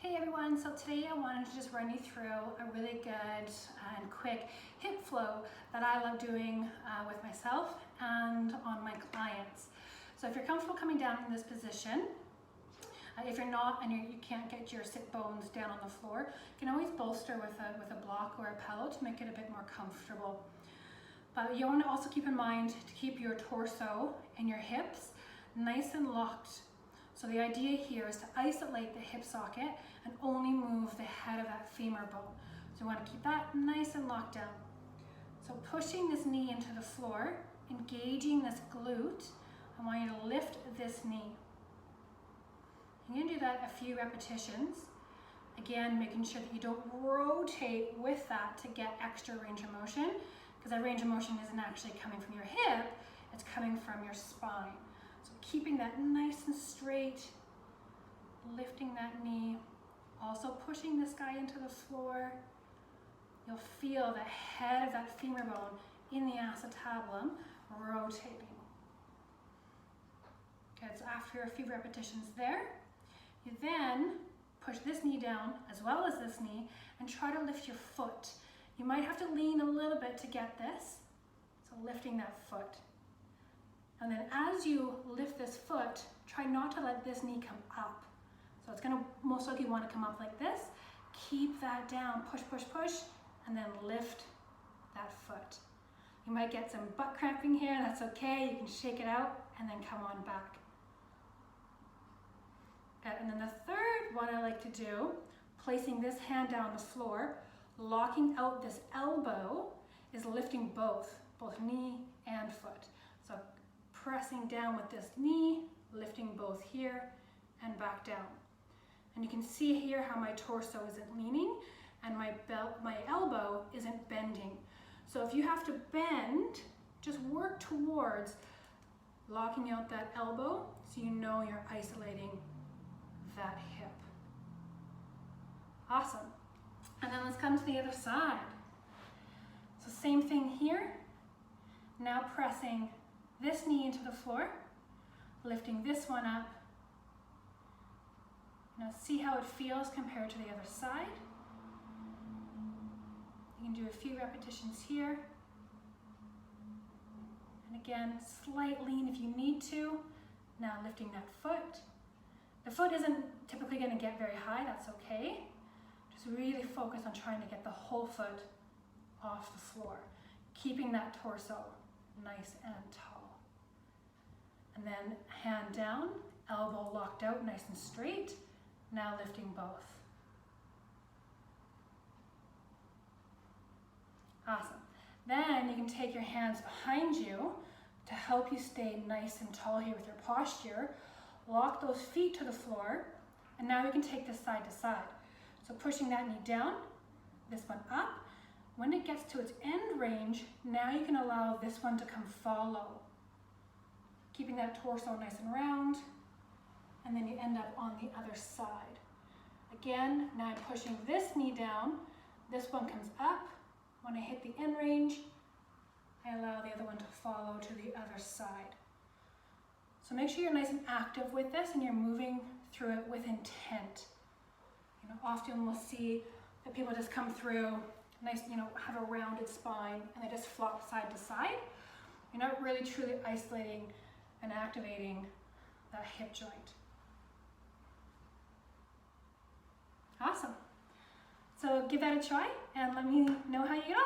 Hey everyone, so today I wanted to just run you through a really good and quick hip flow that I love doing with myself and on my clients. So if you're comfortable coming down in this position, if you're not and you can't get your sit bones down on the floor, you can always bolster with a block or a pillow to make it a bit more comfortable. But you want to also keep in mind to keep your torso and your hips nice and locked. So the idea here is to isolate the hip socket and only move the head of that femur bone. So you want to keep that nice and locked down. So pushing this knee into the floor, engaging this glute, I want you to lift this knee. You're going to do that a few repetitions. Again, making sure that you don't rotate with that to get extra range of motion, because that range of motion isn't actually coming from your hip, it's coming from your spine. So keeping that nice and straight, lifting that knee, also pushing this guy into the floor. You'll feel the head of that femur bone in the acetabulum rotating. Good, so after a few repetitions there, you then push this knee down as well as this knee and try to lift your foot. You might have to lean a little bit to get this, so lifting that foot. And then as you lift this foot, try not to let this knee come up. So it's going to most likely want to come up like this. Keep that down, push, push, push, and then lift that foot. You might get some butt cramping here, that's okay. You can shake it out and then come on back. Good. And then the third one I like to do, placing this hand down on the floor, locking out this elbow, is lifting both knee and foot. So pressing down with this knee, lifting both here and back down. And you can see here how my torso isn't leaning and my elbow isn't bending. So if you have to bend, just work towards locking out that elbow so you know you're isolating that hip. Awesome. And then let's come to the other side. So same thing here. Now pressing this knee into the floor, lifting this one up. Now see how it feels compared to the other side. You can do a few repetitions here. And again, slight lean if you need to. Now lifting that foot. The foot isn't typically going to get very high, that's okay. Just really focus on trying to get the whole foot off the floor, keeping that torso nice and tall. And then hand down, elbow locked out nice and straight. Now lifting both. Awesome. Then you can take your hands behind you to help you stay nice and tall here with your posture. Lock those feet to the floor, and now you can take this side to side. So pushing that knee down, this one up. When it gets to its end range, now you can allow this one to come follow. Keeping that torso nice and round, and then you end up on the other side. Again, now I'm pushing this knee down, this one comes up. When I hit the end range, I allow the other one to follow to the other side. So make sure you're nice and active with this and you're moving through it with intent. You know, often we'll see that people just come through nice, have a rounded spine and they just flop side to side. You're not really truly isolating and activating that hip joint. Awesome. So give that a try and let me know how you get on.